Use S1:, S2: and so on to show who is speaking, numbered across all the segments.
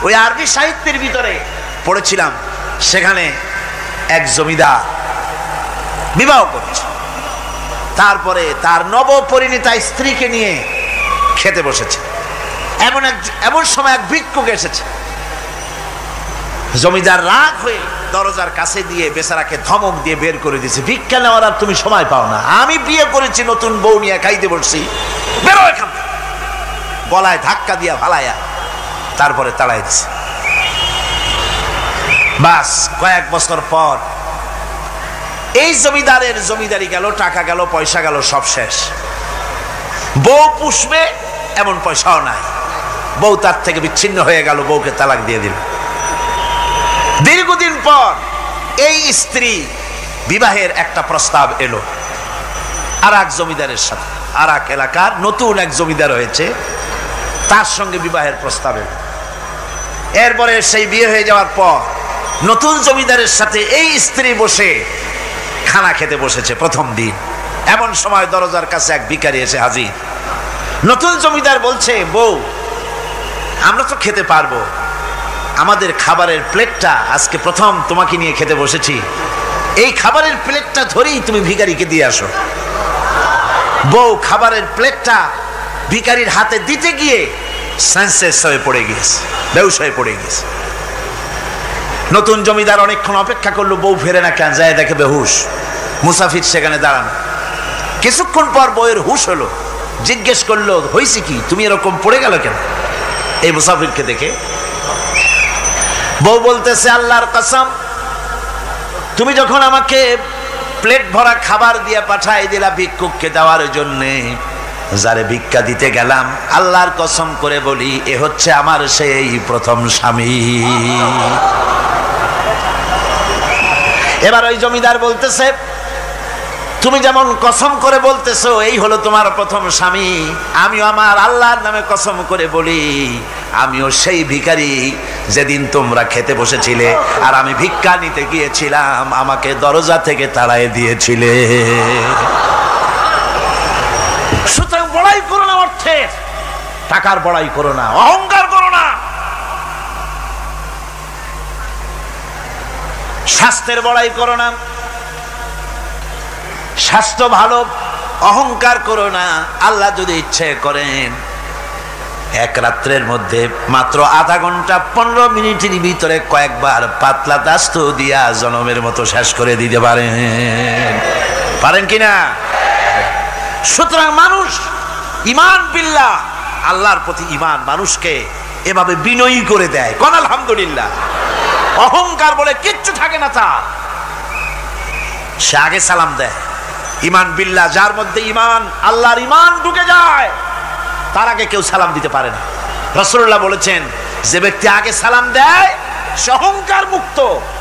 S1: ওই আরবি সাহিত্যের ভিতরে পড়েছিলাম, সেখানে এক জমিদার বিবাহ করেছে, তারপরে তার নবপরিণীতা স্ত্রীকে নিয়ে খেতে বসেছে। এমন সময় এক ভিক্ষুক এসেছে। জমিদার রাগ হয়ে দরজার কাছে দিয়ে বেচারাকে ধমক দিয়ে বের করে দিয়েছে, ভিক্ষা নেওয়ার আর তুমি সময় পাও না, আমি বিয়ে করেছি, নতুন বউ নিয়ে খাইতে বসছি, বেরো এখান থেকে। গলায় ধাক্কা দিয়া ফালাইয়া তারপরে তাড়াই দিছে। বাস কয়েক বছর পর এই জমিদারের জমিদারি গেল, টাকা গেল, পয়সা গেল, সব শেষ। বউ পুষবে এমন পয়সাও নাই, বউ তার থেকে বিচ্ছিন্ন হয়ে গেল, বউকে তালাক দিয়ে দিল। দীর্ঘদিন পর এই স্ত্রী বিবাহের একটা প্রস্তাব এলো আর এক জমিদারের সাথে, আর এক এলাকার নতুন এক জমিদার হয়েছে, তার সঙ্গে বিবাহের প্রস্তাব এলো। এরপরে সেই বিয়ে হয়ে যাওয়ার পর নতুন জমিদারের সাথে এই স্ত্রী বসে খানা খেতে বসেছে প্রথম দিন। এমন সময় দরজার কাছে এক ভিখারি এসে হাজির। নতুন জমিদার বলছে, বউ আমরা তো খেতে পারবো, আমাদের খাবারের প্লেটটা আজকে প্রথম তোমাকে নিয়ে খেতে বসেছি, এই খাবারের প্লেটটা ধরেই তুমি ভিখারিকে দিয়ে আসো। বউ খাবারের প্লেটটা ভিখারির হাতে দিতে গিয়ে সেন্সলেস হয়ে পড়ে গিয়েছে, বেহুশ হয়ে পড়ে গিয়েছে। নতুন জমিদার অনেকক্ষণ অপেক্ষা করলো, বউ ফেরে না কেন, যায় দেখে বেহুশ, মুসাফির সেখানে দাঁড়ানো। কিছুক্ষণ পর বউয়ের হুশ হলো, জিজ্ঞেস করলো, হয়েছে কি, তুমি এরকম পড়ে গেল কেন এই মুসাফিরকে দেখে? বউ বলতেছে, আল্লাহর কসম, তুমি যখন আমাকে প্লেট ভরা খাবার দিয়ে পাঠাই দিলা ভিক্ষুককে দেওয়ার জন্যে, যারে ভিক্ষা দিতে গেলাম, আল্লাহর কসম করে বলি, এ হচ্ছে আমার সেই প্রথম স্বামী। এবার ওই জমিদার বলতেছে, তুমি যেমন কসম করে বলতেছো এই হলো তোমার প্রথম স্বামী, আমিও আমার আল্লাহর নামে কসম করে বলি, আমিও সেই ভিখারি যেদিন তোমরা খেতে বসেছিলে আর আমি ভিক্ষা নিতে গিয়েছিলাম, আমাকে দরজা থেকে তাড়াই দিয়েছিলে। সুতরাং বড়াই করো না অর্থের, টাকার বড়াই করো না, অহংকার করো না, স্বাস্থ্যের বড়াই করো না, স্বাস্থ্য ভালো, অহংকার করো না। আল্লাহ যদি ইচ্ছে করেন এক রাত্রের মধ্যে মাত্র আধা ঘন্টা 15 মিনিটের ভিতরে কয়েকবার পাতলা দাস্ত দিয়া জনমের মতো শেষ করে দিতে পারেন, পারেন কিনা? সুতরাং মানুষ ঈমান বিল্লাহ, আল্লাহর প্রতি ঈমান মানুষকে এভাবে বিনয়ী করে দেয়। কোন আলহামদুলিল্লাহ। অহংকার বলে কিচ্ছু থাকে না তার, সে আগে সালাম দেয়। ঈমান বিল্লাহ, যার মধ্যে ঈমান, আল্লাহর ঈমান ঢুকে যায়, তার আগে কেউ সালাম দিতে পারে না। রাসূলুল্লাহ বলেছেন, যে ব্যক্তি আগে সালাম দেয় সে অহংকার মুক্ত।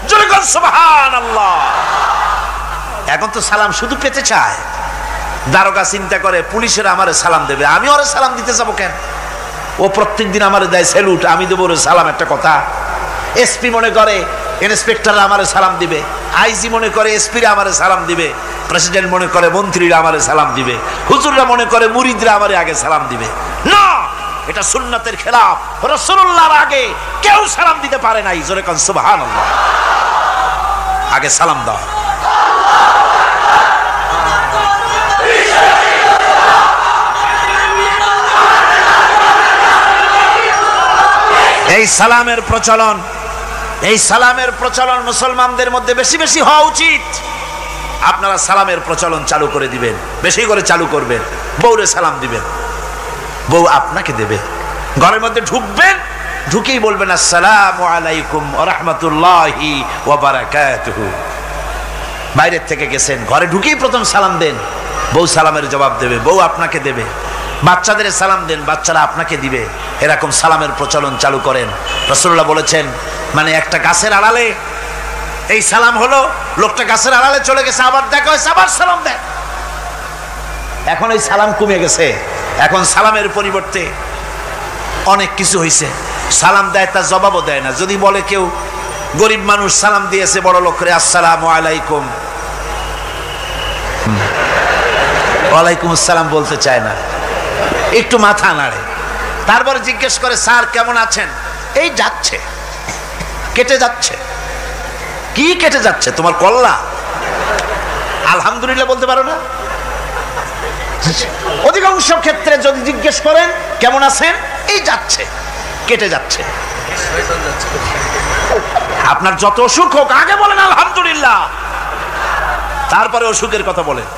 S1: জোরে বল সুবহানাল্লাহ। এখন তো সালাম শুধু পেতে চায়। দারোগা চিন্তা করে, পুলিশের আমারে সালাম দেবে, আমি ওরে সালাম দিতে যাবো কেন? ও প্রত্যেকদিন আমারে দেয় স্যালুট, আমি দেবো ওরে সালাম, একটা কথা। এসপি মনে করে ইন্সপেক্টররা আমারে সালাম দিবে, আইজি মনে করে এসপিরা আমারে সালাম দিবে, প্রেসিডেন্ট মনে করে মন্ত্রীরা আমারে সালাম দিবে, হুজুররা মনে করে মুরিদরা আমারে আগে সালাম দিবে। না, এটা সুন্নাতের খেলাফ। রাসূলুল্লাহর আগে কেউ সালাম দিতে পারে নাই। জোরে কোন সুবহানাল্লাহ। আগে সালাম দাও। এই সালামের প্রচলন, এই সালামের প্রচলন মুসলমানদের মধ্যে বেশি বেশি হওয়া উচিত। আপনারা সালামের প্রচলন চালু করে দিবেন, বেশি করে চালু করবেন। বউরে সালাম দিবেন, বউ আপনাকে দেবে। ঘরের মধ্যে ঢুকবেন, ঢুকেই বলবেন আসসালামু আলাইকুম ওয়া রাহমাতুল্লাহি ওয়া বারাকাতুহু। বাইরের থেকে গেছেন, ঘরে ঢুকেই প্রথম সালাম দেন, বউ সালামের জবাব দেবে, বউ আপনাকে দেবে। বাচ্চাদের সালাম দেন, বাচ্চারা আপনাকে দিবে। এরকম সালামের প্রচলন চালু করেন। রাসূলুল্লাহ বলেছেন, মানে একটা গাছের আড়ালে এই সালাম হলো, লোকটা গাছের আড়ালে চলে গেছে, আবার দেখা হয়েছে, আবার সালাম দেয়। এখন এই সালাম কমে গেছে, এখন সালামের পরিবর্তে অনেক কিছু হয়েছে। সালাম দেয়, তার জবাবও দেয় না। যদি বলে কেউ, গরিব মানুষ সালাম দিয়েছে বড় লোকরে, আসসালামু আলাইকুম, ওয়ালাইকুম আসসালাম বলতে চায় না, একটু মাথা নাড়ে। তারপরে জিজ্ঞেস করে, স্যার কেমন আছেন? এই যাচ্ছে, কেটে যাচ্ছে। কি কেটে যাচ্ছে? তোমার কল্লা। আলহামদুলিল্লাহ বলতে পারো না? অধিকাংশ ক্ষেত্রে যদি জিজ্ঞেস করেন কেমন আছেন, এই যাচ্ছে, কেটে যাচ্ছে। আপনার যত অসুখ হোক আগে বলেন আলহামদুলিল্লাহ, তারপরে অসুখের কথা বলেন।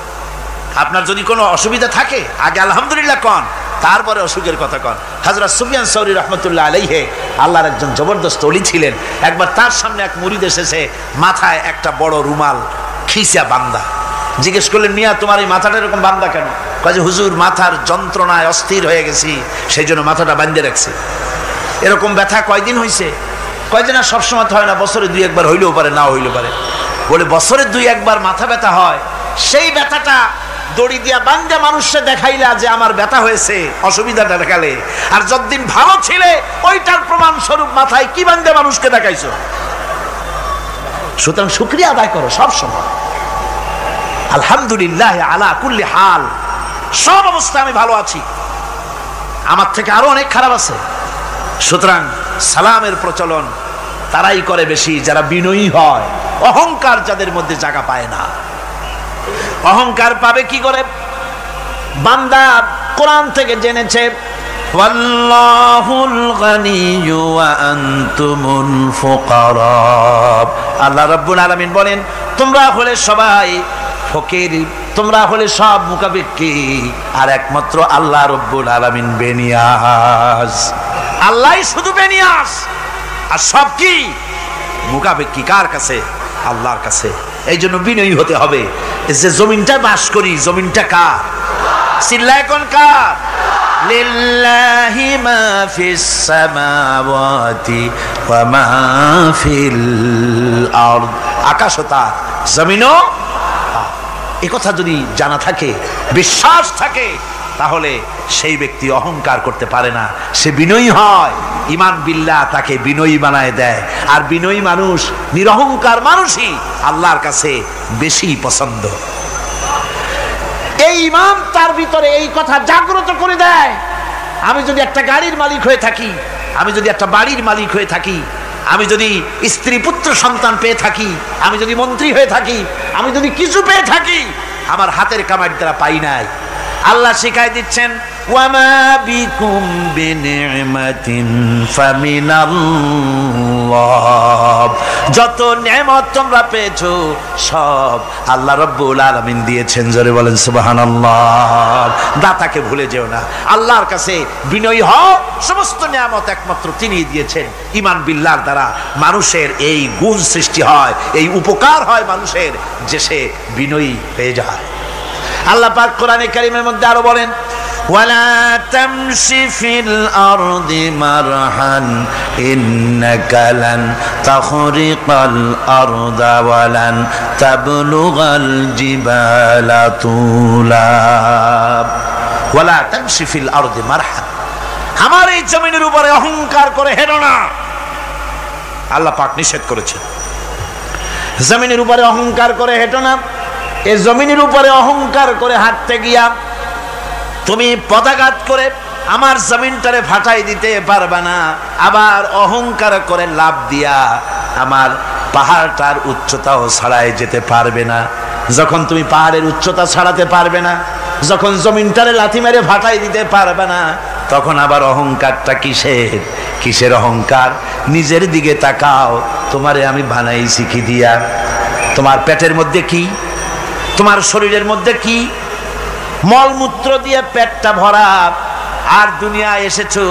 S1: আপনার যদি কোনো অসুবিধা থাকে আগে আলহামদুলিল্লাহ কন, তারপরে অসুখের কথা কন। হযরত সুফিয়ান সাউরি রাহমাতুল্লাহ আলাইহি আল্লাহর একজন জবরদস্ত ওলি ছিলেন। একবার তার সামনে এক মুরিদ এসেছে, মাথায় একটা বড় রুমাল খিসা বান্দা। জিজ্ঞেস করলেন, মিয়া তোমার এই মাথাটা এরকম বান্দা কেন? কয় যে হুজুর, মাথার যন্ত্রণায় অস্থির হয়ে গেছি, সেই জন্য মাথাটা বাঁধে রাখছি। এরকম ব্যথা কয়দিন হয়েছে? কয় যে না, সবসময় হয় না, বছরে 2-1 বার হইলেও পারে, নাও হইলেও পারে। বলে বছরে 2-1 বার মাথা ব্যথা হয়, সেই ব্যথাটা দড়ি দিয়া বান্ধে মানুষকে দেখাইলা যে আমার ব্যথা হয়েছে, অসুবিধাটা দেখালে, আর যতদিন ভালো ছিলে ওইটার প্রমাণ স্বরূপ মাথায় কি বান্ধে মানুষকে দেখাইছো। সুতরাং শুকরিয়া আদায় করো সব সময়। আলহামদুলিল্লাহ আলা কুল্লি হাল, সব অবস্থায় আমি ভালো আছি, আমার থেকে আরো অনেক খারাপ আছে। সুতরাং সালামের প্রচলন তারাই করে বেশি যারা বিনয়ী হয়। অহংকার যাদের মধ্যে জায়গা পায় না। অহংকার পাবে কি করে? বান্দা কোরআন থেকে জেনেছে, ওয়াল্লাহুল গানিয়্যু ওয়া আনতুমুল ফুকারা। আল্লাহ রাব্বুল আলামিন বলেন, তোমরা হলে সবাই ফকির, তোমরা হলে সব মুকাবিক্কি, আর একমাত্র আল্লাহ রাব্বুল আলামিন বেনিয়াজ। আল্লাহই শুধু বেনিয়াজ, আর সব কি মুকাবিক্কি কার কাছে? আল্লাহর কাছে। এই জন্য বিনয়ী হতে হবে। যে জমিনটা বাস করি, জমিনটা কার? চিল্লায় কোন কার? লিল্লাহি মা ফিস সামাওয়াতি ওয়া মা ফিল আরদ। আকাশ ও তার, জমিনও। এই কথা যদি জানা থাকে, বিশ্বাস থাকে, তাহলে সেই ব্যক্তি অহংকার করতে পারে না, সে বিনয়ী হয়। ঈমান বিল্লাহ তাকে বিনয়ী বানায় দেয়। আর বিনয়ী মানুষ, নিরহংকার মানুষই আল্লাহর কাছে বেশি পছন্দ। এই ঈমান তার ভিতরে এই কথা জাগ্রত করে দেয়। আমি যদি একটা গাড়ির মালিক হয়ে থাকি, আমি যদি একটা বাড়ির মালিক হয়ে থাকি, আমি যদি স্ত্রী পুত্র সন্তান পেয়ে থাকি, আমি যদি মন্ত্রী হয়ে থাকি, আমি যদি কিছু পেয়ে থাকি, আমার হাতের কামাই দ্বারা পাই নাই। আল্লাহ শিখাই দিচ্ছেন, ওয়ামা বিকুম বিনি'মাতিন ফামিনাল্লাহ। যত নেয়ামত তোমরা পেয়েছো সব আল্লাহ রাব্বুল আলামিন দিয়েছেন। জোরে বলেন সুবহানাল্লাহ। দাতাকে ভুলে যেও না, আল্লাহর কাছে বিনয়ী হও। সমস্ত নেয়ামত একমাত্র তিনিই দিয়েছেন। ঈমান বিল্লাহর দ্বারা মানুষের এই গুণ সৃষ্টি হয়, এই উপকার হয় মানুষের, যে সে বিনয়ী হয়ে যায়। আল্লাহ পাক কোরআনে কারীমের মধ্যে আরো বলেন, ওয়ালা তামশি ফিল আরদি মারহান ইন্নাকা লান তাখরিকাল আরদা ওয়ালান তাবলুগাল জিবালা তুলা। ওয়ালা তামশি ফিল আরদি মারহান, আমার এই জমিনের উপরে অহংকার করে হেঁটো না। আল্লাহ পাক নিষেধ করেছেন, জমিনের উপরে অহংকার করে হেঁটো না। এই জমিনের উপরে অহংকার করে হাঁটতে গিয়া তুমি পদাঘাত করে আমার জমিনটারে ফাটাই দিতে পারবে না। আবার অহংকার করে লাভ দিয়া আমার পাহাড়টার উচ্চতাও ছাড়াই যেতে পারবে না। যখন তুমি পাহাড়ের উচ্চতা ছাড়াতে পারবে না, যখন জমিনটারে লাথি মেরে ফাটাই দিতে পারবে না, তখন আবার অহংকারটা কিসের? কিসের অহংকার? নিজের দিকে তাকাও, তোমারে আমি বানাইছি কি দিয়া? তোমার পেটের মধ্যে কি? তোমার শরীরের মধ্যে কি? মলমূত্র দিয়ে পেটটা ভরা, আর দুনিয়ায় এসেছো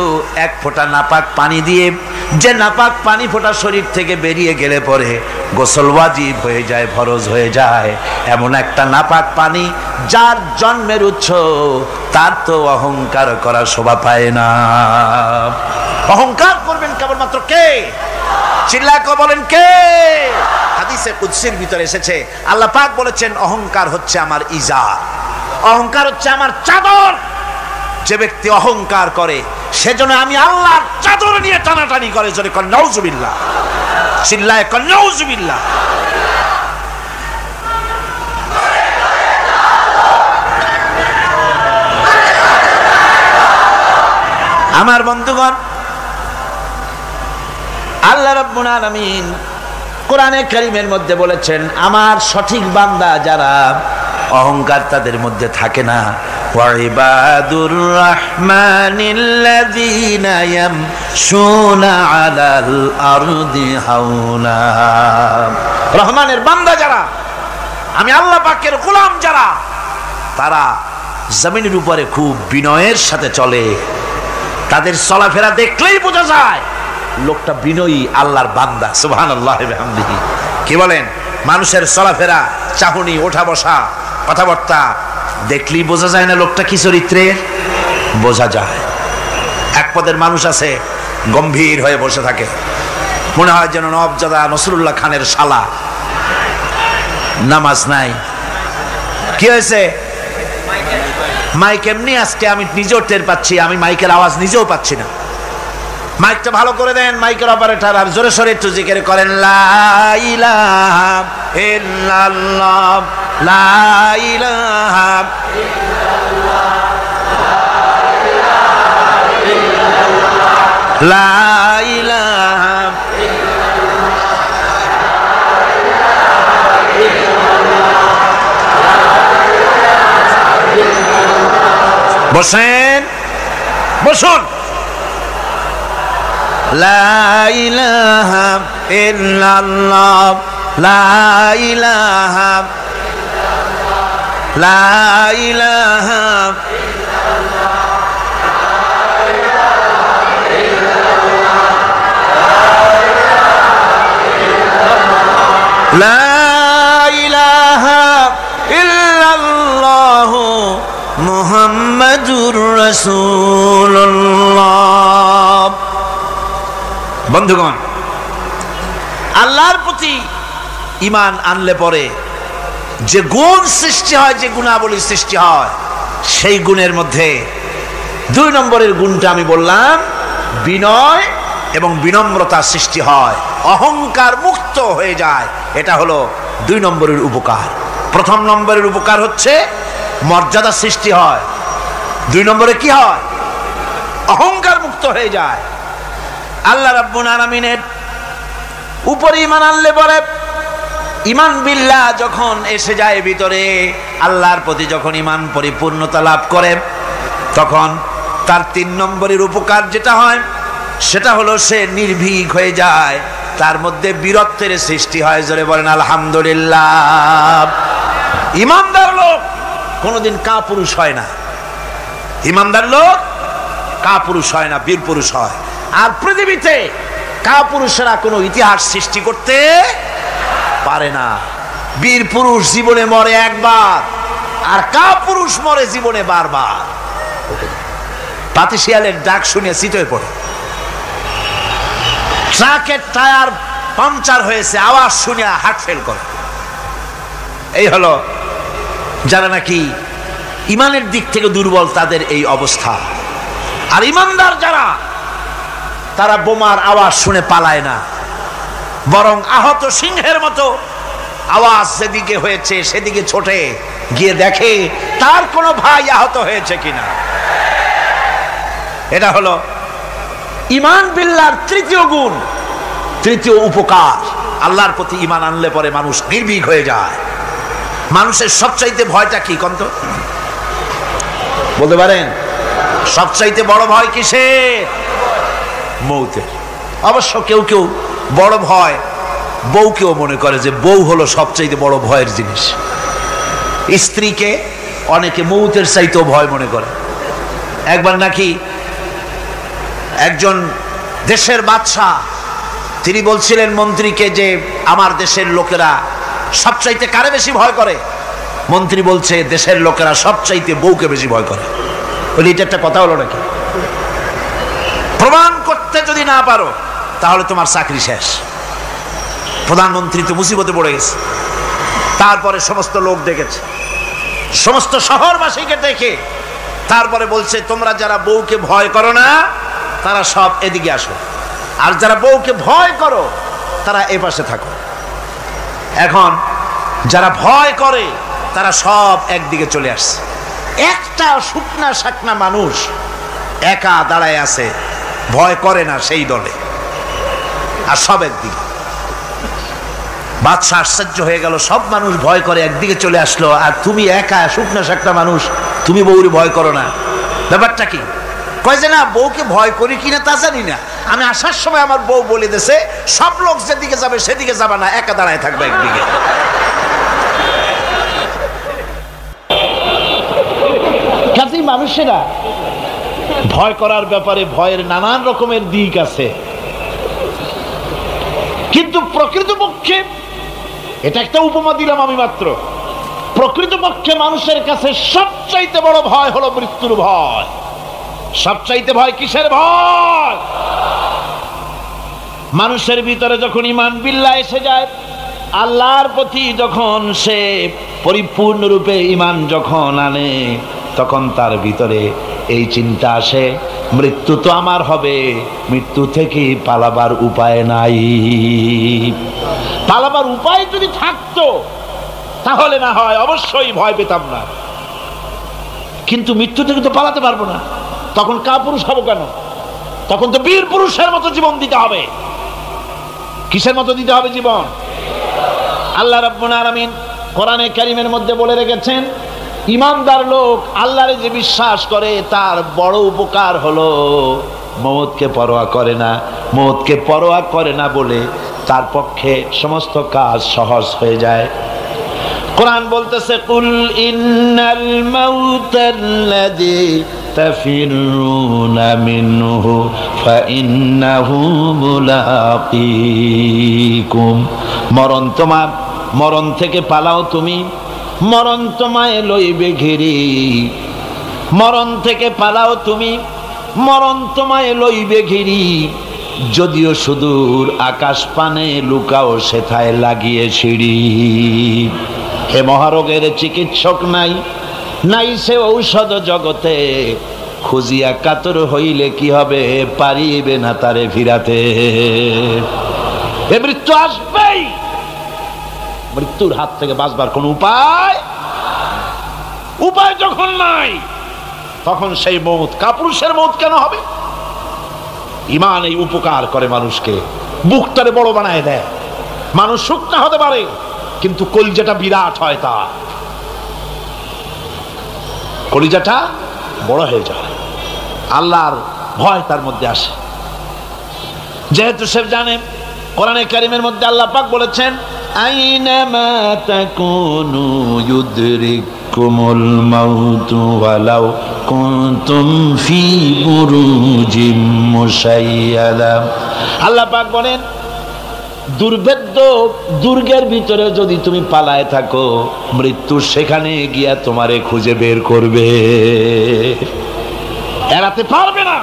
S1: এক ফোঁটা নাপাক পানি দিয়ে। যে নাপাক পানি ফোঁটা শরীর থেকে বেরিয়ে গেলে পরে গোসল ওয়াজিব হয়ে যায়, ফরজ হয়ে যায়। এমন একটা নাপাক পানি, যার জন্মের উৎস, তার তো অহংকার করার শোভা পায় না। অহংকার করবেন কেবলমাত্র কে? চিল্লাকে বলেন কে? হাদিসে কুদসির ভিতরে এসেছে, আল্লাহ পাক বলেছেন, অহংকার হচ্ছে আমার ইজার, অহংকার হচ্ছে আমার চাদর। যে ব্যক্তি অহংকার করে সেজন্য আমি আল্লাহর চাদর নিয়ে টানাটানি করে। জোরে কর নাউজুবিল্লাহ, চিল্লায় কর নাউজুবিল্লাহ। আমার বন্ধুগণ, আল্লাহ রাব্বুল আলামিন কোরআনে কারীমের মধ্যে বলেছেন, আমার সঠিক বান্দা যারা, অহংকার তাদের মধ্যে থাকে না। ওয়াইবাদুর রাহমানিল্লাযীনা ইয়ামশুনা আলাল আরদি হাওনা। রহমানের বান্দা যারা, আমি আল্লাহ পাকের গোলাম যারা, তারা জমিনের উপরে খুব বিনয়ের সাথে চলে। তাদের চলাফেরা দেখলেই বোঝা যায় লোকটা বিনয়ী, আল্লাহর বান্দা। সুবহানাল্লাহি ওয়া বিহামদিহি। কি বলেন? মানুষের চলাফেরা, চাহনি, ওঠা বসা, কথাবার্তা দেখলেই বোঝা যায় না লোকটা কি চরিত্রের? বোঝা যায়। এক পদের মানুষ আছে, গম্ভীর হয়ে বসে থাকে, মনে হয় যেন নবজাদা নসরুল্লাহ খানের শালা। নামাজ নাই। কি হয়েছে? মাইক এমনি আজকে আমি নিজেও টের পাচ্ছি, আমি মাইকের আওয়াজ নিজেও পাচ্ছি না। মাইকটা ভালো করে দেন মাইকের অপারেটর, আর জোরে সোরে একটু জিকির করেন, লা ইলাহা ইল্লাল্লাহ, লা ইলাহা ইল্লাল্লাহ, লা ইলাহা। বসেন, বসুন। লা ইলাহা ইল্লাল্লাহ, লা ইলাহা, লা ইলাহা, লা ইলাহা ইল্লাল্লাহ মুহাম্মাদুর রাসূলুল্লাহ। বন্ধুগণ, আল্লাহর প্রতি ঈমান আনলে পরে যে গুণ সৃষ্টি হয়, যে গুণাবলী সৃষ্টি হয়, সেই গুণের মধ্যে 2 নম্বরের গুণটা আমি বললাম, বিনয় এবং বিনম্রতা সৃষ্টি হয়, অহংকার মুক্ত হয়ে যায়। এটা হলো 2 নম্বরের উপকার। 1 নম্বরের উপকার হচ্ছে মর্যাদা সৃষ্টি হয়। 2 নম্বরে কি হয়? অহংকার মুক্ত হয়ে যায়। আল্লাহ রাব্বুল আলামিনের উপরে ঈমান আনলে পরে, ঈমান বিল্লাহ যখন এসে যায় ভিতরে, আল্লাহর প্রতি যখন ঈমান পরিপূর্ণতা লাভ করে, তখন তার 3 নম্বরের উপকার যেটা হয় সেটা হলো সে নির্ভীক হয়ে যায়, তার মধ্যে বীরত্বের সৃষ্টি হয়। জোরে বলেন আলহামদুলিল্লাহ। ঈমানদার লোক কোনোদিন কাপুরুষ হয় না। ঈমানদার লোক কাপুরুষ হয় না, বীর পুরুষ হয়। আর পৃথিবীতে কাপুরুষেরা কোনো ইতিহাস সৃষ্টি করতে পারে না। বীর পুরুষ জীবনে মরে একবার, আর কাপুরুষ মরে জীবনে বারবার। পাতিশিয়ালের ডাক শুনে চিতই পড়ে, ট্রাকের টায়ার পাংচার হয়েছে, আওয়াজ শুনে হার্ট ফেল করে। এই হলো যারা নাকি ঈমানের দিক থেকে দুর্বল, তাদের এই অবস্থা। আর ঈমানদার যারা, তারা বোমার আওয়াজ শুনে পালায় না, বরং আহত সিংহের মতো আওয়াজ যেদিকে হয়েছে সেদিকে ছোটে গিয়ে দেখে তার কোনো ভাই আহত হয়েছে কিনা। এটা হলো ঈমান বিল্লাহর 3য় গুণ, 3য় উপকার। আল্লাহর প্রতি ঈমান আনলে পরে মানুষ নির্ভীক হয়ে যায়। মানুষের সবচাইতে ভয়টা কি কন্ত বলতে পারেন? সবচাইতে বড় ভয় কিসের? মৌতের। অবশ্য কেউ কেউ বড় ভয় বউকেও মনে করে যে বউ হলো সবচাইতে বড় ভয়ের জিনিস। স্ত্রীকে অনেকে মৌতের চাইতেও ভয় মনে করে। একবার নাকি একজন দেশের বাদশা, তিনি বলছিলেন মন্ত্রীকে যে আমার দেশের লোকেরা সবচাইতে কারে বেশি ভয় করে? মন্ত্রী বলছে দেশের লোকেরা সবচাইতে বউকে বেশি ভয় করে। বলি এটা একটা কথা হলো নাকি? প্রমাণ করতে যদি না পারো তাহলে তোমার চাকরি শেষ। প্রধানমন্ত্রী তো মুসিবতে পড়ে গেছে। তারপরে সমস্ত লোক দেখেছে, সমস্ত শহরবাসীকে দেখে তারপরে বলছে তোমরা যারা বউকে ভয় করো না তারা সব এদিকে আসো, আর যারা বউকে ভয় করো তারা এ পাশে থাকো। এখন যারা ভয় করে তারা সব একদিকে চলে আসছে। একটা শুকনা শাকনা মানুষ একা দাঁড়ায় আছে, ভয় করে না সেই দলে। আর সব একদিকে। বাদশা আশ্চর্য হয়ে গেল, সব মানুষ ভয় করে একদিকে চলে আসলো, আর তুমি একা শুকনা শাকটা মানুষ, তুমি বউরে ভয় করো না, ব্যাপারটা কি? কয় যে না, বউকে ভয় করি কিনা তা জানি না, আমি আসার সময় আমার বউ বলে দিয়েছে সব লোক যেদিকে যাবে সেদিকে যাবে না, একা দাঁড়ায় থাকবে একদিকে। কাজেই মানুষেরা ভয় করার ব্যাপারে ভয়ের নানান রকমের দিক আছে, কিন্তু প্রকৃতপক্ষে এটা একটা উপমা দিলাম আমি মাত্র। প্রকৃতপক্ষে মানুষের কাছে সবচাইতে বড় ভয় হলো মৃত্যুর ভয়। সবচাইতে ভয় কিসের ভয়? মানুষের ভিতরে যখন ঈমান বিল্লাহ এসে যায়, আল্লাহর প্রতি যখন সে পরিপূর্ণরূপে ঈমান যখন আনে, তখন তার ভিতরে এই চিন্তা আসে, মৃত্যু তো আমার হবে, মৃত্যু থেকে পালাবার উপায় নাই। পালাবার উপায় যদি থাকতো তাহলে না হয় অবশ্যই ভয় পেতাম না, কিন্তু মৃত্যু থেকে তো পালাতে পারবো না, তখন কাপুরুষ হবো কেন? তখন তো বীর পুরুষের মতো জীবন দিতে হবে। কিসের মতো দিতে হবে জীবন? আল্লাহ রাব্বুল আলামিন কোরআনে কারীমের মধ্যে বলে রেখেছেন, ঈমানদার লোক আল্লাহরে যে বিশ্বাস করে তার বড় উপকার হলো মওতকে পরোয়া করে না। মওতকে পরোয়া করে না বলে তার পক্ষে সমস্ত কাজ সহজ হয়ে যায়। কোরআন বলতেছে, কুল ইন্নাল মাউতাল্লাযী তাফিরুনা মিনহু ফাইন্নাহু মুলাকীকুম। মরণ থেকে পালাও তুমি, মরণ তোমায় লইবে ঘিরি। মরণ থেকে পালাও তুমি, মরণ তোমায় লইবে ঘিরি। যদিও সুদূর আকাশ পানে লুকাও সেথায় লাগিয়ে সিঁড়ি। হে মহারোগের চিকিৎসক নাই, নাই সে ঔষধ জগতে। খুঁজিয়া কাতর হইলে কি হবে, পারিবে না তারে ফিরাতে। এ মৃত্যু আসবেই, মৃত্যুর হাত থেকে বাঁচবার কোন উপায় যখন নাই, তখন সেই মওত কাপুরুষের মওত কেন হবে? ঈমান এই উপকার করে মানুষকে, বুকটারে বড় বানায় দেয়। মানুষ শুকনা হতে পারে কিন্তু কলিজাটা বিরাট হয়, তার কলিজাটা বড় হয়ে যায়, আল্লাহর ভয় তার মধ্যে আসে। যেহেতু সে জানে, কোরআনে কারীমের মধ্যে আল্লাহ পাক বলেছেন, আইনামা তাকুনু ইউদরিকুমুল মাউতু ওয়ালাউ কুনতুম ফি বুরুজিম মুশাইয়াদা। আল্লাহ পাক বলেন, দুর্ভেদ্য দুর্গের ভিতরে যদি তুমি পালায় থাকো, মৃত্যু সেখানে গিয়া তোমারে খুঁজে বের করবে, এড়াতে পারবে না।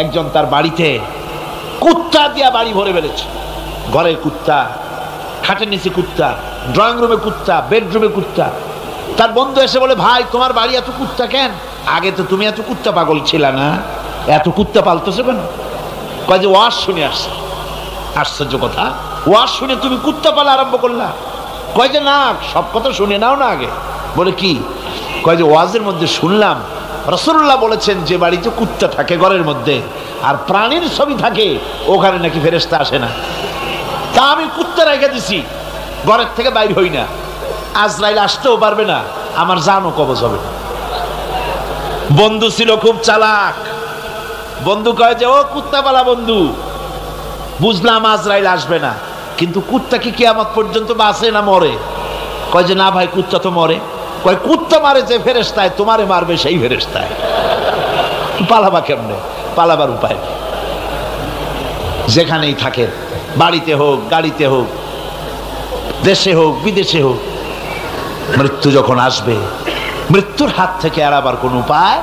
S1: একজন তার বাড়িতে কুত্তা দিয়া বাড়ি ভরে ফেলেছে। ঘরে কুত্তা, খাটের নিচে কুত্তা, ড্রয়িং রুমে কুত্তা, বেডরুমে কুত্তা। তার বন্ধু এসে বলে, ভাই তোমার বাড়ি এত কুত্তা কেন? আগে তো তুমি এত কুত্তা পাগল ছিল না, এত কুত্তা পালতেছো কেন? কয় যে ওয়াজ শুনে আসছে। আশ্চর্য কথা, ওয়াজ শুনে তুমি কুত্তা পালা আরম্ভ করলা? কয় যে না, সব কথা শুনে নাও না আগে। বলে কি? কয় যে ওয়াজের মধ্যে শুনলাম রাসূলুল্লাহ বলেছেন, যে বাড়িতে কুত্তা থাকে ঘরের মধ্যে আর প্রাণীর ছবি থাকে, ওখানে নাকি ফেরেশতা আসে না। তা আমি কুত্তা রেখে দিছি, ঘরের থেকে বাইর হই না, আজরাইল আসতেও পারবে না, আমার জানও কবজ হবে। বন্ধু ছিল খুব চালাক। বন্ধু কয় যে, ও কুত্তা পালা বন্ধু, বুঝলাম আজরাইল আসবে না, কিন্তু কুত্তা কি কিয়ামত পর্যন্ত বাঁচে না মরে? কয় যে না ভাই, কুত্তা তো মরে। কয় কুত্তা মারে যে ফেরেশতায়, তোমারে মারবে সেই ফেরেশতায়, পালাবা কেমনে? পালাবার উপায় নেই। যেখানেই থাকে, বাড়িতে হোক, গাড়িতে হোক, দেশে হোক, বিদেশে হোক, মৃত্যু যখন আসবে, মৃত্যুর হাত থেকে এড়াবার কোন উপায়।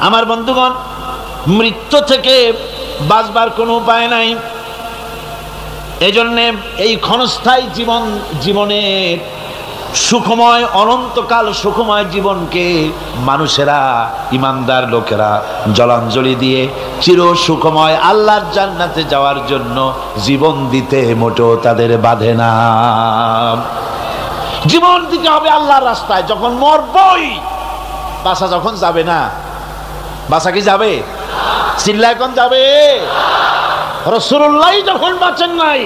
S1: আমার বন্ধুগণ, মৃত্যু থেকে বাঁচবার কোনো উপায় নাই। এজন্যে এই ক্ষণস্থায়ী জীবনের সুখময়, অনন্তকাল সুখময় জীবনকে মানুষেরা, ঈমানদার লোকেরা জলাঞ্জলি দিয়ে চির সুখময় আল্লাহর জান্নাতে যাওয়ার জন্য জীবন দিতে মোটেও তাদের বাধে না। জীবন দিতে হবে আল্লাহর রাস্তায়। যখন মরবই, বাসা যখন যাবে না, বাসা কি যাবে?
S2: চিল্লা এখন যাবে? রাসূলুল্লাহ যখন বাঁচেন নাই,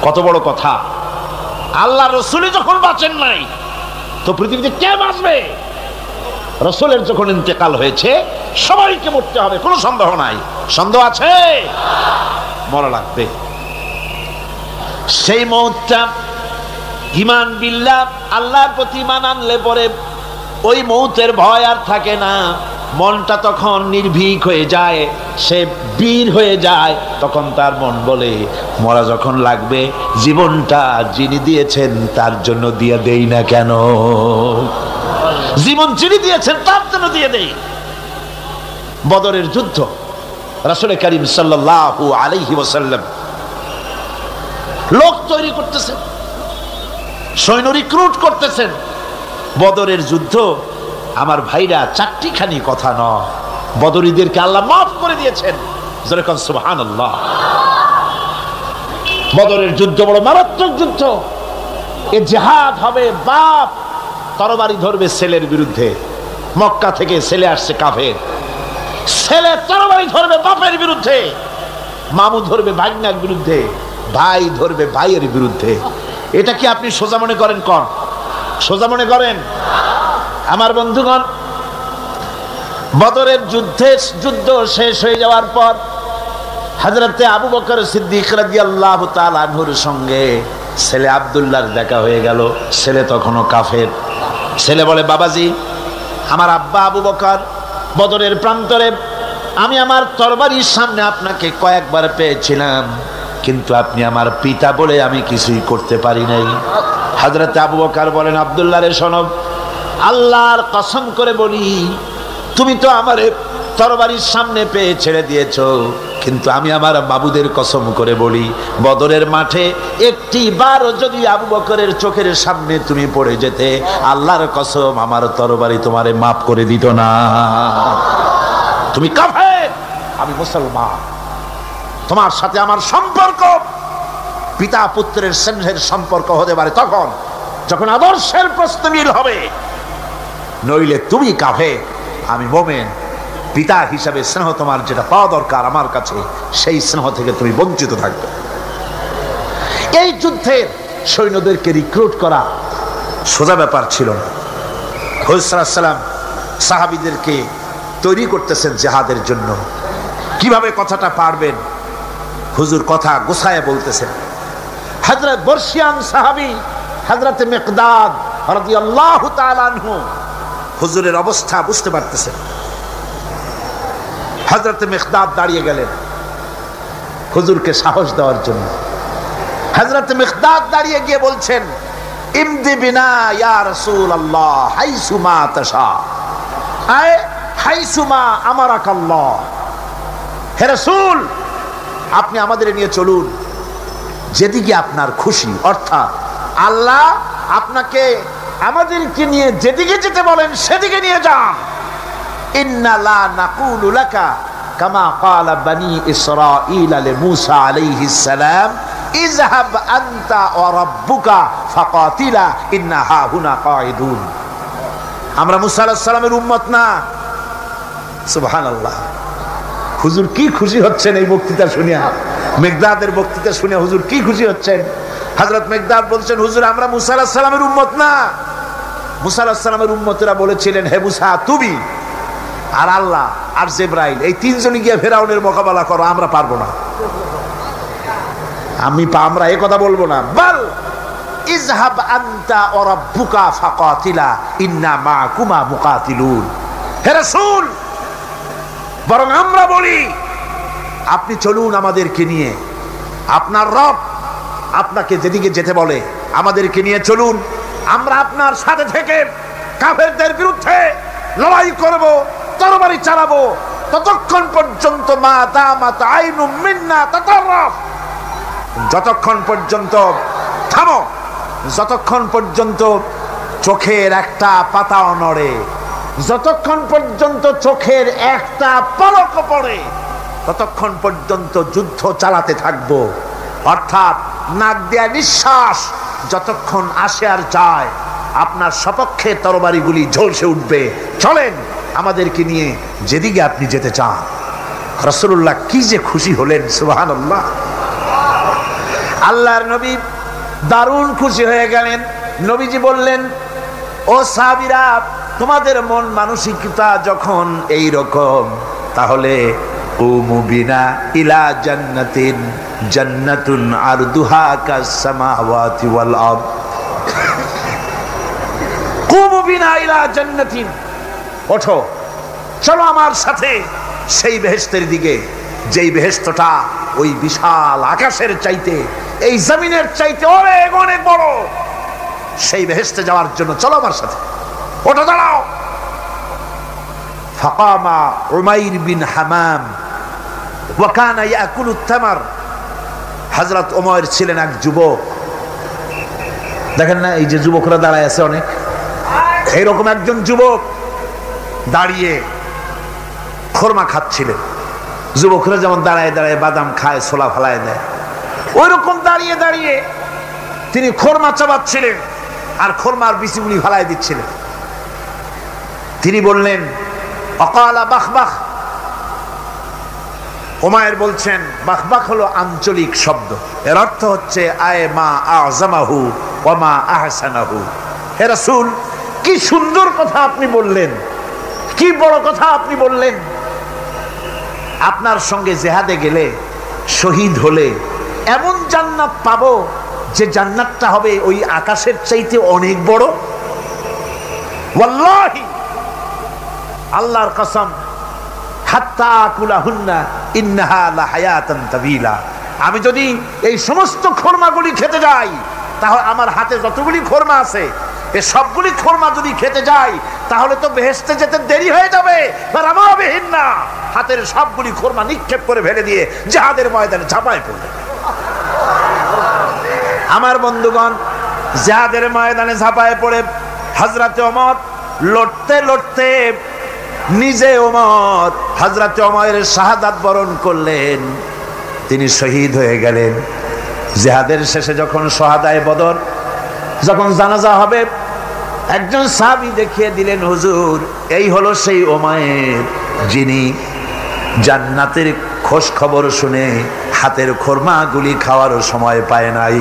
S2: কত বড় কথা, আল্লাহ রাসূলই যখন বাঁচেন নাই তো পৃথিবীতে কে বাঁচবে? রাসূলের যখন ইন্তেকাল হয়েছে সবাইকে মরতে হবে, কোনো সন্দেহ নাই। সন্দেহ আছে? মরা লাগবে। সেই মৌতটা ঈমান বিল্লাহ, আল্লাহর প্রতি ঈমান আনলে পরে ওই মৌতের ভয় আর থাকে না। মনটা তখন নির্ভীক হয়ে যায়, সে বীর হয়ে যায়। তখন তার মন বলে, মরা যখন লাগবে, জীবনটা যিনি দিয়েছেন তার জন্য দিয়ে দেই না কেন? জীবন যিনি দিয়েছেন তার জন্য দিয়ে দেই। বদরের যুদ্ধ, রাসূল করিম সাল্লাল্লাহু আলাইহি ওয়াসাল্লাম লোক তৈরি করতেছেন, সৈন্য রিক্রুট করতেছেন। বদরের যুদ্ধ, আমার ভাইরা, চারটিখানি কথা নয়, বদরীদেরকে আল্লাহ মাফ করে দিয়েছেন। যেরকম সুবহানাল্লাহ। বদরের যুদ্ধ বড় মারাত্মক যুদ্ধ। এ জিহাদ হবে, বাপ তরবারি ধরবে ছেলের বিরুদ্ধে। মক্কা থেকে ছেলে আসছে কাফের, ছেলে তরবারি ধরবে বাপের বিরুদ্ধে, মামু ধরবে ভাগ্নার বিরুদ্ধে, ভাই ধরবে ভাইয়ের বিরুদ্ধে। এটা কি আপনি সোজা মনে করেন? কোন সোজা মনে করেন? আমার বন্ধুগণ, বদরের যুদ্ধ শেষ হয়ে যাওয়ার পর হযরতে আবু বকর সিদ্দিক রাদিয়াল্লাহু তাআলা আনহুর সঙ্গে ছেলে আব্দুল্লাহর দেখা হয়ে গেল। ছেলে তখনও কাফের। ছেলে বলে, বাবাজি, আমার আব্বা আবু বকর বদরের প্রান্তরে, আমি আমার তরবারির সামনে আপনাকে কয়েকবার পেয়েছিলাম, কিন্তু আপনি আমার পিতা বলে আমি কিছুই করতে পারি নাই। হযরতে আবু বকর বলেন, আব্দুল্লাহ রে শোনো, আল্লাহর কসম করে বলি, তুমি তো আমার তরবারির সামনে পেয়ে ছেড়ে দিয়েছো, কিন্তু আমি আমার মাবুদের কসম করে বলি, বদরের মাঠে একটি বারও যদি আবু বকরের চোখের সামনে তুমি পড়ে যেতে, আল্লাহর কসম আমার তরবারি তোমারে মাফ করে দিত না। তুমি কাফের, আমি মুসলমান, তোমার সাথে আমার সম্পর্ক পিতা পুত্রের স্নেহের সম্পর্ক হতে পারে তখন যখন আদর্শের প্রশ্ন মিল হবে, নইলে তুমি কাফের, আমি মুমিন। পিতা হিসাবে স্নেহ তোমার যেটা পাওয়া দরকার আমার কাছে, সেই স্নেহ থেকে তুমি বঞ্চিত থাকবে। এই যুদ্ধের সৈন্যদেরকে রিক্রুট করা সোজা ব্যাপার ছিল না। হুজুর সাল্লাল্লাহু আলাইহি ওয়াসাল্লাম সাহাবীদেরকে তৈরি করতেছেন জিহাদের জন্য। কিভাবে কথাটা পারবেন, হুজুর কথা গোছায় বলতেছেন। হযরত বর্ষিয়ান সাহাবী হযরত মিকদাদ রাদিয়াল্লাহু তাআলা আনহু হুজুরের অবস্থা বুঝতে পারতেছেন। হযরত মিকদাদ দাঁড়িয়ে গেলেন হুজুরকে সাহস দেওয়ার জন্য। হযরত মিকদাদ দাঁড়িয়ে গিয়ে বলছেন, ইমদি বিনা ইয়া রাসূলুল্লাহ হাইসুমা তাশা, আয় হাইসুমা আমারাকাল্লাহ। হে রাসূল, আপনি আমাদের নিয়ে চলুন যেদিকে আপনার খুশি, অর্থাৎ আল্লাহ আপনাকে আমাদেরকে নিয়ে যেদিকে যেতে বলেন সেদিকে নিয়ে যান। ইন্না লা নাকুলু লাকা কামা ক্বালা বনি ইসরাঈল লিমূসা আলাইহিস সালাম, ইযহাব আনতা ওয়া রাব্বুকা ফাকাতিলা ইন্না হাহুনা কাঈদুন। আমরা মূসা আলাইহিস সালামের উম্মত না। সুবহানাল্লাহ। হুজুর কি খুশি হচ্ছেন এই বক্তৃতা শুনিয়া, মিকদাদের বক্তৃতা শুনে হুজুর কি খুশি হচ্ছেন। হযরত মিকদাদ বলছেন, হুজুর আমরা মূসা আলাইহিস সালামের উম্মত না। মূসা আলাইহিস সালামের উম্মতেরা বলেছিলেন, হে মূসা, তুমি আর আল্লাহ আর জিবরাইল এই তিনজনই গিয়ে ফেরাউনের মোকাবেলা করো, আমরা পারবো না। আমরা এই কথা বলবো না। বল ইযহাব আনতা ওয়া রাব্বুকা ফাকাতিলা ইন্না মাআকুমা মুকাতিলুন। হে রাসূল, বরং আমরা বলি আপনি চলুন আমাদেরকে নিয়ে, আপনার রব আপনাকে যেদিকে যেতে বলে আমাদেরকে নিয়ে চলুন, আমরা আপনার সাথে থেকে কাফেরদের বিরুদ্ধে লড়াই করব, তরবারি চালাবো, ততক্ষণ পর্যন্ত মা দামাত আইনু মিন্না তাতাররাফ, যতক্ষণ পর্যন্ত থামো, যতক্ষণ পর্যন্ত চোখের একটা পাতাও নড়ে, যতক্ষণ পর্যন্ত চোখের একটা পলক পড়ে, ততক্ষণ পর্যন্ত যুদ্ধ চালাতে থাকবো। অর্থাৎ নাক দেয়া নিঃশ্বাস যতক্ষণ আসে আর যায়, আপনার সপক্ষে তরবারিগুলি ঝলসে উঠবে। চলেন আমাদেরকে নিয়ে যেদিকে আপনি যেতে চান। রাসূলুল্লাহ কি যে খুশি হলেন, সুবহানাল্লাহ। আল্লাহর নবী দারুণ খুশি হয়ে গেলেন। নবীজি বললেন, ও সাহাবীরা, তোমাদের মন মানসিকতা যখন এই রকম, তাহলে কুমু বিনা ইলা জান্নাতিন জান্নাতুন আরদুহা কাস সামাওয়াতি ওয়াল আরদ। কুমু বিনা ইলা জান্নাতিন, ওঠো, চলো আমার সাথে সেই বেহেশতের দিকে, যেই বেহেশতটা ওই বিশাল আকাশের চাইতে, এই জমিনের চাইতে অনেক অনেক বড়। সেই বেহেশতে যাওয়ার জন্য চলো আমার সাথে, ওঠো, দাঁড়াও। ফাকামা উমাইর বিন হামাম ওয়া কানা ইয়াকুলু তামার। হযরত উমাইর ছিলেন এক যুবক। দেখেন না, এই যে যুবকরা দাঁড়ায় আছে অনেক, এইরকম একজন যুবক দাঁড়িয়ে খোরমা খাচ্ছিলেন। যুবকরা যেমন দাঁড়ায় দাঁড়ায় বাদাম খায়, ছোলা ফালায় দেয়, ওই রকম দাঁড়িয়ে দাঁড়িয়ে তিনি খোরমা চাবাচ্ছিলেন আর খোরমার বিচিগুলি ফালায় দিচ্ছিলেন। তিনি বললেন, অকালা বাখবাখ। উমাইর বলছেন, বাখবাখ হলো আঞ্চলিক শব্দ, এর অর্থ হচ্ছে আয়ে মা আযমাহু ওয়া মা আহসানাহু। হে রাসূল, কি সুন্দর কথা আপনি বললেন, কি বড় কথা আপনি বললেন। আপনার সঙ্গে জিহাদে গেলে, শহীদ হলে এমন জান্নাত পাবো যে জান্নাতটা হবে ওই আকাশের চাইতে অনেক বড়। ওয়াল্লাহি, আল্লাহর কসম, হাত্তা কুলাহুন্না ইন্নাহা লাহায়াতান তাবিলা। আমি যদি এই সমস্ত খোরমাগুলি খেতে যাই, তাহলে আমার হাতে যতগুলি খোরমা আছে, এই সবগুলি খোরমা যদি খেতে যাই, তাহলে তো বেহেশতে যেতে দেরি হয়ে যাবে। রামাবিহিন্না, হাতের সবগুলি খোরমা নিক্ষেপ করে ফেলে দিয়ে জিহাদের ময়দানে ঝাঁপায় পড়বে। আমার বন্ধুগণ, জিহাদের ময়দানে ঝাঁপায় পড়ে হযরত ওমর লড়তে লড়তে নিজে ওমর হযরত ওমরের শাহাদাত বরণ করলেন। তিনি শহীদ হয়ে গেলেন। জিহাদের শেষে যখন শহাদায়ে বদর, যখন জানাজা হবে, একজন সাহাবী দেখিয়ে দিলেন, হুজুর, এই হলো সেই ওমর যিনি জান্নাতের খোঁজ খবর শুনে হাতের খোরমাগুলি খাওয়ারও সময় পায় নাই।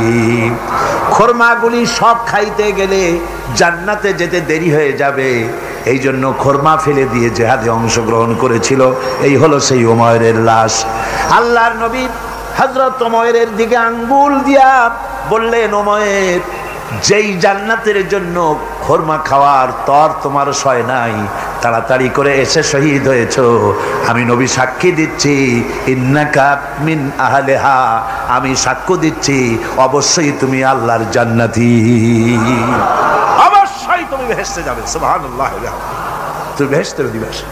S2: খোরমাগুলি সব খাইতে গেলে জান্নাতে যেতে দেরি হয়ে যাবে, এই জন্য খোরমা ফেলে দিয়ে জিহাদে অংশগ্রহণ করেছিল। এই হলো সেই ওমরের লাশ। আল্লাহর নবী হযরত ওমরের দিকে আঙ্গুল দিয়া বললেন, ওমর, যেই জান্নাতের জন্য খোরমা খাওয়ার তর তোমার সয় নাই, তাড়াতাড়ি করে এসে শহীদ হয়েছ, আমি নবী সাক্ষী দিচ্ছি, ইন্নাকা মিন আহলিহা, আমি সাক্ষ্য দিচ্ছি, অবশ্যই তুমি আল্লাহর জান্নাতি, অবশ্যই তুমি বেহেশতে যাবে। সুবহানাল্লাহ, তুমি বেহেশতের অধিবাসী।